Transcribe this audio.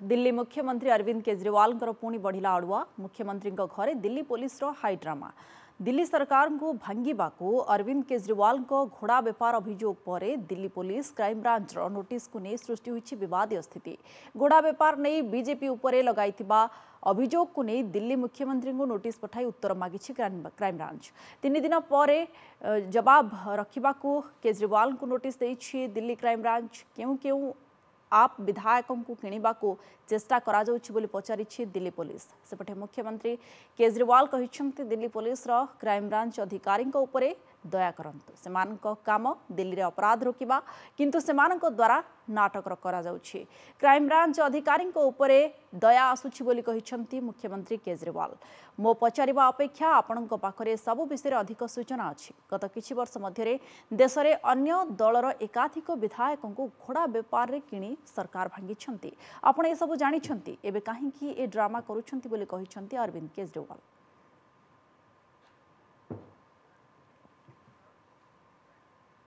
दिल्ली मुख्यमंत्री अरविंद केजरीवाल पुणी बढ़िला अड़ुआ मुख्यमंत्री घरे Delhi police high drama. Delhi सरकार को भांगा अरविंद केजरीवाल घोड़ा बेपार अभियोग पर दिल्ली पुलिस क्राइमब्रांच नोटिस को नहीं सृष्टि होती विवादीय स्थिति। घोड़ा बेपार नहीं बीजेपी उपरे लगाई अभियोग को नहीं दिल्ली मुख्यमंत्री को नोटिस पठाई उत्तर मागी क्राइमब्रांच। 3 दिन पर जवाब रखा केजरीवाल को नोटिस देछि दिल्ली क्राइमब्रांच। क्यों क्यों आप विधायकों को किणवा को चेष्टा करा जाउछि बोली पचारिछि दिल्ली पुलिस। सेपटे मुख्यमंत्री केजरीवाल कहिसंति दिल्ली पुलिस क्राइमब्रांच अधिकारी उपरे दया करंतु। सेमानक काम दिल्ली रे अपराध रोकिबा किंतु सेमानक द्वारा नाटक करा जाउछि। क्राइमब्रांच अधिकारी उपरे दया आसुछि बोली कहिसंति मुख्यमंत्री केजरीवाल। मो पचारिबा अपेक्षा आपणक पाखरे सबु विषय अधिक सूचना अछि। गत किछि वर्ष मध्यरे देश रे अन्य दलर एकाधिक विधायकों को घोड़ा बेपार रे किणी सरकार भांगिछंती। आपण ए सब जानिछंती एबे काहेकि ए ड्रामा करूछंती बोली कहिसंती अरविंद केजरीवाल।